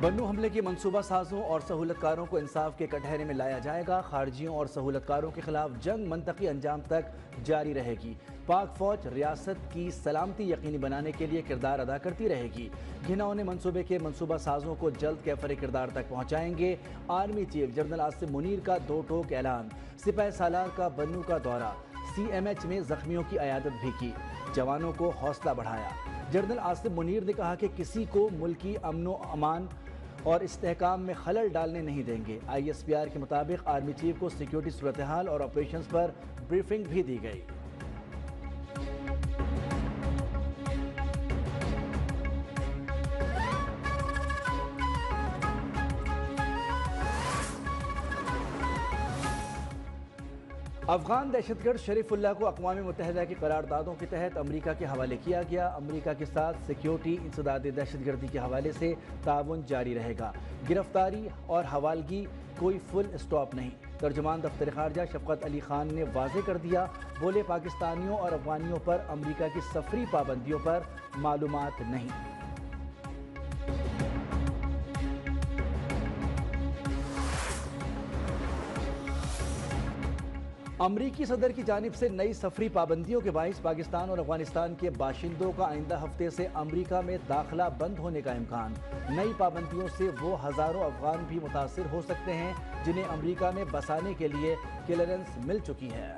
بنو حملے کے منصوبہ سازوں اور سہولت کاروں کو انصاف کے کٹہرے میں لایا جائے گا۔ خارجیوں اور سہولت کاروں کے خلاف جنگ منطقی انجام تک جاری رہے گی۔ پاک فوج ریاست کی سلامتی یقینی بنانے کے لیے کردار ادا کرتی رہے گی۔ گھنونے منصوبے کے منصوبہ سازوں کو جلد کیفر کردار تک پہنچائیں گے۔ Army chief general Asim Munir کا دو ٹوک اعلان۔ سپہ سالار کا بنو کا دورہ۔ سی ایم ایچ میں زخمیوں کی عیادت بھی کی۔ جوانوں کو حوصلہ بڑھایا۔ جنرل عاصم منیر نے کہا کہ کسی کو ملکی امن و امان اور استحکام میں خلل ڈالنے نہیں دیں گے۔ آئی ایس پی آر کے مطابق آرمی چیف کو سیکیورٹی صورتحال اور آپریشنز پر بریفنگ بھی دی گئی۔ افغان دہشت گرد شریف اللہ کو اقوام متحدہ کی قراردادوں کے تحت امریکہ کے حوالے کیا گیا۔ امریکہ کے ساتھ سیکیورٹی، انسداد دہشت گردی کے حوالے سے تعاون جاری رہے گا۔ گرفتاری اور حوالگی کوئی فل اسٹاپ نہیں۔ ترجمان دفتر خارجہ شفقت علی خان نے واضح کر دیا، بولے پاکستانیوں اور افغانیوں پر امریکہ کی سفری پابندیوں پر معلومات نہیں۔ امریکی صدر کی جانب سے نئی سفری پابندیوں کے باعث پاکستان اور افغانستان کے باشندوں کا آئندہ ہفتے سے امریکہ میں داخلہ بند ہونے کا امکان۔ نئی پابندیوں سے وہ ہزاروں افغان بھی متاثر ہو سکتے ہیں جنہیں امریکہ میں بسانے کے لیے کلیئرنس مل چکی ہے۔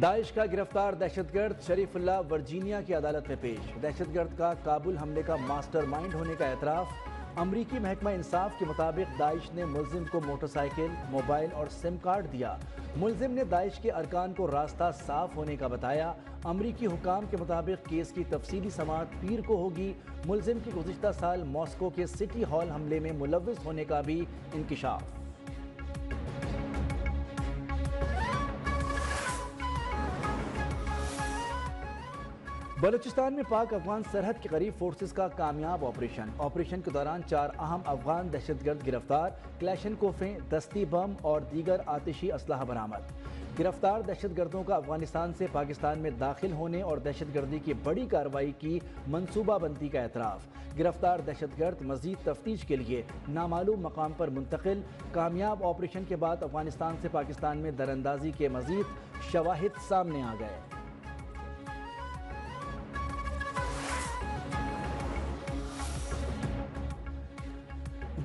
داعش کا گرفتار دہشت گرد شریف اللہ ورجینیا کی عدالت میں پیش۔ دہشت گرد کا کابل حملے کا ماسٹر مائنڈ ہونے کا اعتراف۔ امریکی محکمہ انصاف کے مطابق داعش نے ملزم کو موٹر سائیکل، موبائل اور سم کارڈ دیا۔ ملزم نے داعش کے ارکان کو راستہ صاف ہونے کا بتایا۔ امریکی حکام کے مطابق کیس کی تفصیلی سماعت پیر کو ہوگی۔ ملزم کی گزشتہ سال ماسکو کے سٹی ہال حملے میں ملوث ہونے کا بھی انکشاف۔ بلوچستان میں پاک افغان سرحد کے قریب فورسز کا کامیاب آپریشن کے دوران 4 اہم افغان دہشت گرد گرفتار، کلیشنکوفیں، دستی بم اور دیگر آتشی اسلحہ برآمد۔ گرفتار دہشت گردوں کا افغانستان سے پاکستان میں داخل ہونے اور دہشت گردی کی بڑی کارروائی کی منصوبہ بندی کا اعتراف۔ گرفتار دہشت گرد مزید تفتیش کے لیے نامعلوم مقام پر منتقل۔ کامیاب آپریشن کے بعد افغانستان سے پاکستان میں دراندازی کے مزید شواہد سامنے آ گئے۔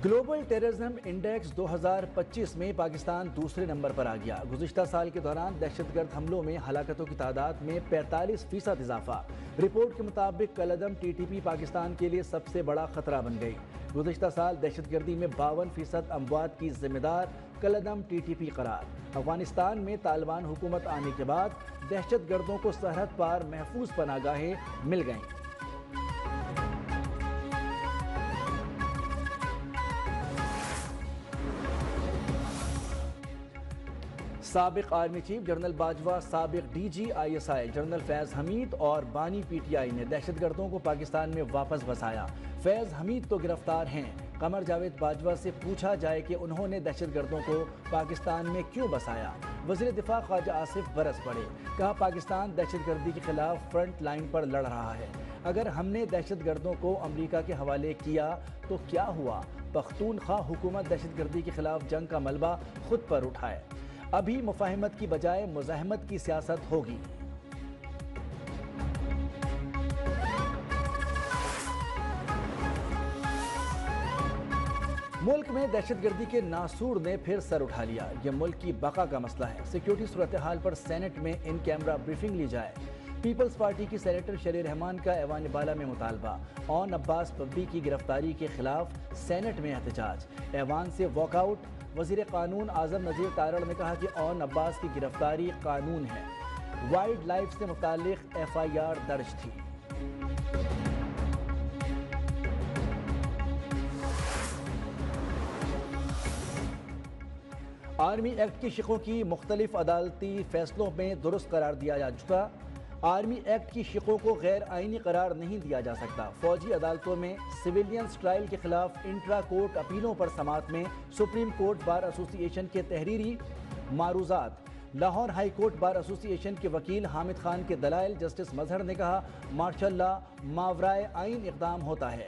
گلوبل ٹیررزم انڈیکس 2025 میں پاکستان دوسرے نمبر پر آ گیا۔ گزشتہ سال کے دوران دہشت گرد حملوں میں ہلاکتوں کی تعداد میں 45% اضافہ۔ رپورٹ کے مطابق کالعدم ٹی ٹی پی پاکستان کے لیے سب سے بڑا خطرہ بن گئی۔ گزشتہ سال دہشت گردی میں 52% اموات کی ذمہ دار کالعدم ٹی ٹی پی قرار۔ افغانستان میں طالبان حکومت آنے کے بعد دہشت گردوں کو سرحد پار محفوظ پناہ گاہیں مل گئیں۔ سابق آرمی چیف جنرل باجوہ، سابق D G I S I general Faiz Hameed اور بانی پی ٹی آئی نے دہشت گردوں کو پاکستان میں واپس بسایا۔ فیض حمید تو گرفتار ہیں۔ قمر جاوید باجوہ سے پوچھا جائے کہ انہوں نے دہشت گردوں کو پاکستان میں کیوں بسایا۔ وزیر دفاع خواجہ آصف برس پڑے، کہا پاکستان دہشت گردی کے خلاف فرنٹ لائن پر لڑ رہا ہے۔ اگر ہم نے دہشت گردوں کو امریکہ کے حوالے کیا تو کیا ہوا؟ پختونخوا حکومت دہشت گردی کے خلاف جنگ کا ملبہ خود پر اٹھائے۔ ابھی مفاہمت کی بجائے مزاحمت کی سیاست ہوگی۔ ملک میں دہشت گردی کے ناسور نے پھر سر اٹھا لیا۔ یہ ملک کی بقا کا مسئلہ ہے۔ سیکیورٹی صورتحال پر سینٹ میں ان کیمرہ بریفنگ لی جائے۔ پیپلز پارٹی کی سینیٹر شریر رحمان کا ایوان بالا میں مطالبہ۔ اون عباس پبی کی گرفتاری کے خلاف سینٹ میں احتجاج۔ ایوان سے واک آؤٹ۔ وزیر قانون اعظم نذیر تارڑ نے کہا کہ اون عباس کی گرفتاری قانون ہے۔ وائلڈ لائف سے متعلق ایف آئی آر درج تھی۔ آرمی ایکٹ کی شقوں کی مختلف عدالتی فیصلوں میں درست قرار دیا جا چکا۔ آرمی ایکٹ کی شقوں کو غیر آئینی قرار نہیں دیا جا سکتا۔ فوجی عدالتوں میں سویلینز ٹرائل کے خلاف انٹرا کورٹ اپیلوں پر سماعت میں سپریم کورٹ بار ایسوسی ایشن کے تحریری معروضات۔ لاہور ہائی کورٹ بار ایسوسی ایشن کے وکیل حامد خان کے دلائل جسٹس مظہر نے کہا مارشل لا ماورائے آئین اقدام ہوتا ہے۔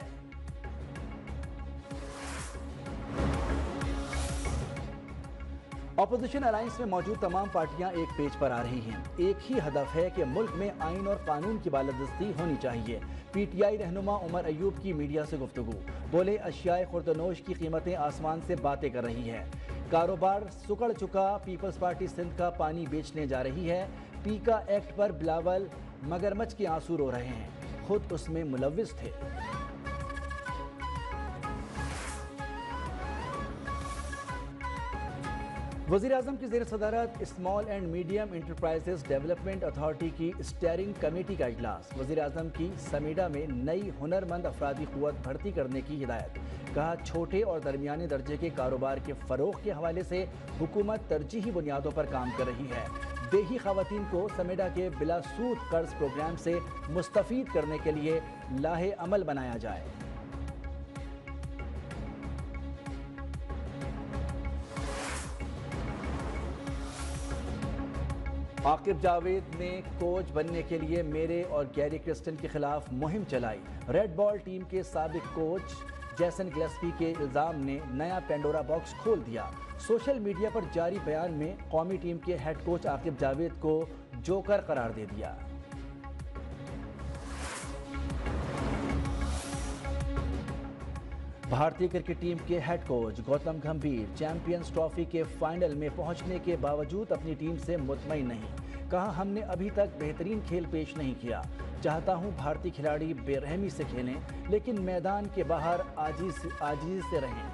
اپوزیشن الائنس میں موجود تمام پارٹیاں ایک پیج پر آ رہی ہیں۔ ایک ہی ہدف ہے کہ ملک میں آئین اور قانون کی بالادستی ہونی چاہیے۔ پی ٹی آئی رہنما عمر ایوب کی میڈیا سے گفتگو، بولے اشیاء خوردونوش کی قیمتیں آسمان سے باتیں کر رہی ہیں۔ کاروبار سکڑ چکا، پیپلز پارٹی سندھ کا پانی بیچنے جا رہی ہے۔ پیکا ایکٹ پر بلاول مگرمچھ کے آنسو رو رہے ہیں، خود اس میں ملوث تھے۔ وزیراعظم کی زیر صدارت small and medium enterprises development authority کی اسٹیئرنگ کمیٹی کا اجلاس، وزیراعظم کی سمیڈا میں نئی ہنرمند افرادی قوت بھرتی کرنے کی ہدایت، کہا چھوٹے اور درمیانے درجے کے کاروبار کے فروغ کے حوالے سے حکومت ترجیحی بنیادوں پر کام کر رہی ہے۔ دیہی خواتین کو سمیڈا کے بلا سود قرض پروگرام سے مستفید کرنے کے لیے لاہے عمل بنایا جائے۔ عاقب جاوید نے کوچ بننے کے لیے میرے اور گیری کرسٹن کے خلاف مہم چلائی۔ ریڈ بال ٹیم کے سابق کوچ جیسن گلیسپی کے الزام نے نیا پینڈورا باکس کھول دیا۔ سوشل میڈیا پر جاری بیان میں قومی ٹیم کے ہیڈ کوچ عاقب جاوید کو جوکر قرار دے دیا۔ بھارتی کرکٹ ٹیم کے head coach Gautam Gambhir champions trophy کے فائنل میں پہنچنے کے باوجود اپنی ٹیم سے مطمئن نہیں، کہا ہم نے ابھی تک بہترین کھیل پیش نہیں کیا، چاہتا ہوں بھارتی کھلاڑی بے رحمی سے کھیلیں لیکن میدان کے باہر عاجزی سے رہیں۔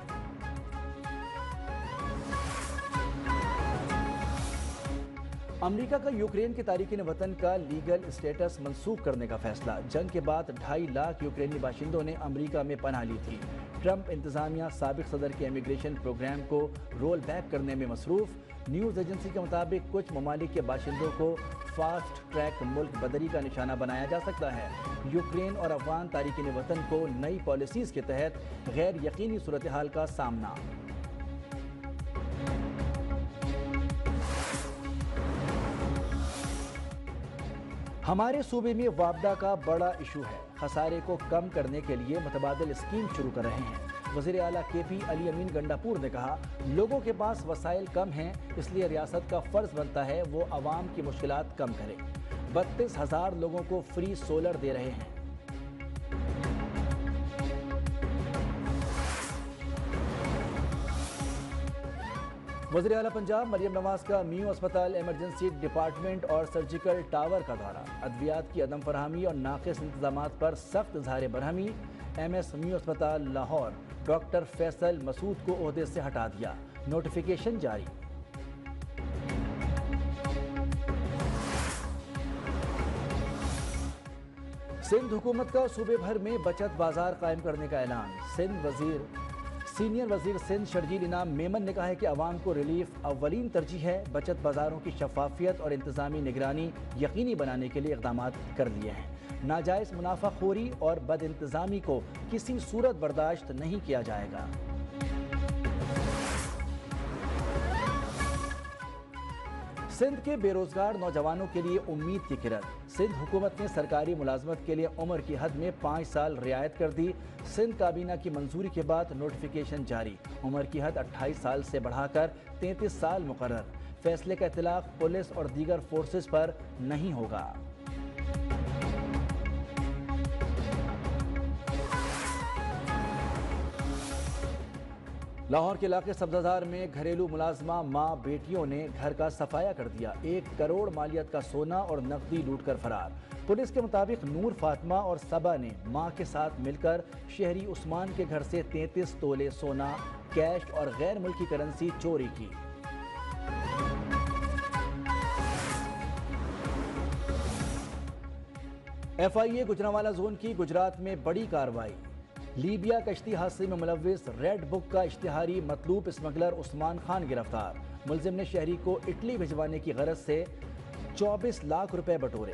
امریکہ کا یوکرین کے تارکین وطن کا لیگل اسٹیٹس منسوخ کرنے کا فیصلہ، جنگ کے بعد 2.5 لاکھ یوکرینی باشندوں نے امریکہ میں پناہ لی تھی۔ ٹرمپ انتظامیہ سابق صدر کے امیگریشن پروگرام کو رول بیک کرنے میں مصروف، نیوز ایجنسی کے مطابق کچھ ممالک کے باشندوں کو فاسٹ ٹریک ملک بدری کا نشانہ بنایا جا سکتا ہے۔ یوکرین اور افغان تارکین وطن کو نئی پالیسیز کے تحت غیر یقینی صورتحال کا سامنا۔ ہمارے صوبے میں وابڈا کا بڑا ایشو ہے، خسارے کو کم کرنے کے لیے متبادل اسکیم شروع کر رہے ہیں۔ وزیر اعلیٰ کے پی علی امین گنڈاپور نے کہا لوگوں کے پاس وسائل کم ہیں، اس لیے ریاست کا فرض بنتا ہے وہ عوام کی مشکلات کم کرے۔ 32,000 لوگوں کو فری سولر دے رہے ہیں۔ وزیر اعلیٰ پنجاب مریم نواز کا میو اسپتال ایمرجنسی ڈپارٹمنٹ اور سرجیکل ٹاور کا دورہ، ادویات کی عدم فراہمی اور ناقص انتظامات پر سخت اظہار برہمی۔ ایم ایس میو اسپتال لاہور ڈاکٹر فیصل مسعود کو عہدے سے ہٹا دیا، نوٹیفیکیشن جاری۔ سندھ حکومت کا صوبے بھر میں بچت بازار قائم کرنے کا اعلان، سینئر وزیر سندھ شرجیل انعام میمن نے کہا ہے کہ عوام کو ریلیف اولین ترجیح ہے، بچت بازاروں کی شفافیت اور انتظامی نگرانی یقینی بنانے کے لیے اقدامات کر لیے ہیں۔ ناجائز منافع خوری اور بد انتظامی کو کسی صورت برداشت نہیں کیا جائے گا۔ سندھ کے بے روزگار نوجوانوں کے لیے امید کی کرن، سندھ حکومت نے سرکاری ملازمت کے لیے عمر کی حد میں 5 سال رعایت کر دی۔ سندھ کابینہ کی منظوری کے بعد نوٹیفیکیشن جاری، عمر کی حد 28 سال سے بڑھا کر 33 سال مقرر، فیصلے کا اطلاق پولیس اور دیگر فورسز پر نہیں ہوگا۔ لاہور کے علاقے سبززار میں گھریلو ملازمہ ماں بیٹیوں نے گھر کا صفایا کر دیا، 1 کروڑ مالیت کا سونا اور نقدی لوٹ کر فرار۔ پولیس کے مطابق نور فاطمہ اور صبا نے ماں کے ساتھ مل کر شہری عثمان کے گھر سے 33 تولے سونا، کیش اور غیر ملکی کرنسی چوری کی۔ ایف آئی اے گجرانوالہ زون کی گجرات میں بڑی کارروائی، لیبیا کشتی حادثے میں ملوث ریڈ بک کا اشتہاری مطلوب اسمگلر عثمان خان گرفتار، ملزم نے شہری کو اٹلی بھجوانے کی غرض سے 24 لاکھ روپے بٹورے۔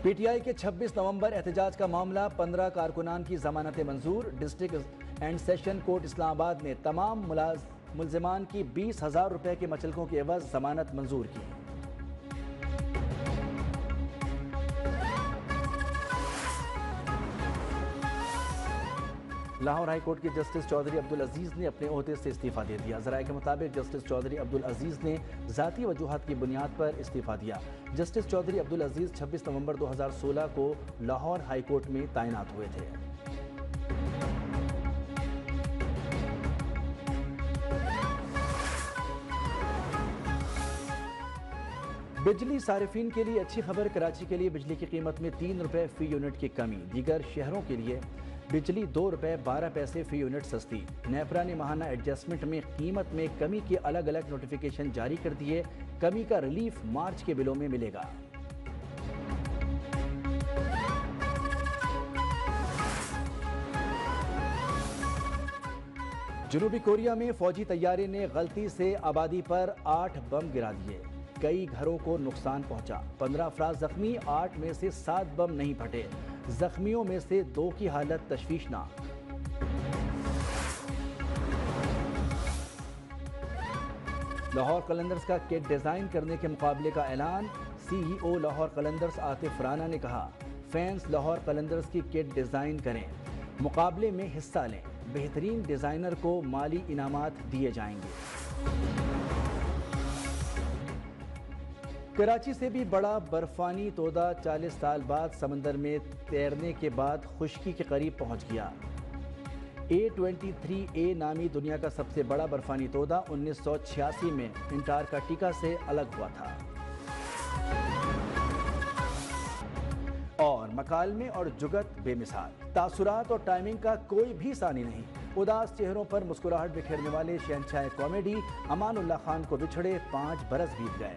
PTI کے 26 نومبر احتجاج کا معاملہ 15 کارکنان کی ضمانتیں منظور۔ ڈسٹرکٹ اینڈ سیشن کورٹ اسلام آباد نے تمام ملزمان کی 20,000 روپے کے مچلکوں کے عوض ضمانت منظور کی۔ لاہور ہائی کورٹ کے جسٹس چودھری عبدالعزیز نے اپنے عہدے سے استعفیٰ دے دیا۔ ذرائع کے مطابق جسٹس چودھری عبدالعزیز نے ذاتی وجوہات کی بنیاد پر استعفیٰ دیا۔ جسٹس چودھری عبدالعزیز 26 نومبر 2016 کو لاہور ہائی کورٹ میں تعینات ہوئے تھے۔ بجلی صارفین کے لیے اچھی خبر، کراچی کے لیے بجلی کی قیمت میں 3 روپے فی یونٹ کی کمی۔ دیگر شہروں کے لیے بجلی 2 روپے 12 پیسے فی یونٹ سستی۔ نیپرا نے ماہانہ ایڈجسٹمنٹ میں قیمت میں کمی کے الگ الگ نوٹیفیکیشن جاری کر دیے۔ کمی کا ریلیف مارچ کے بلوں میں ملے گا۔ جنوبی کوریا میں فوجی طیارے نے غلطی سے آبادی پر 8 بم گرا دیے۔ کئی گھروں کو نقصان پہنچا، 15 افراد زخمی، 8 میں سے 7 بم نہیں پھٹے۔ زخمیوں میں سے 2 کی حالت تشویشناک۔ لاہور قلندرز کا کٹ ڈیزائن کرنے کے مقابلے کا اعلان۔ CEO لاہور قلندرز عاطف رانا نے کہا، فینس لاہور قلندرز کی کٹ ڈیزائن کریں، مقابلے میں حصہ لیں، بہترین ڈیزائنر کو مالی انعامات دیے جائیں گے۔ کراچی سے بھی بڑا برفانی تودہ 40 سال بعد سمندر میں تیرنے کے بعد خشکی کے قریب پہنچ گیا۔ A23A نامی دنیا کا سب سے بڑا برفانی تودہ 1986 میں انٹارکٹیکا سے الگ ہوا تھا۔ اور مکالمے اور جگت بے مثال، تاثرات اور ٹائمنگ کا کوئی بھی ثانی نہیں۔ اداس چہروں پر مسکراہٹ بکھیرنے والے شہنشاہ کامیڈی امان اللہ خان کو بچھڑے 5 برس بیت گئے۔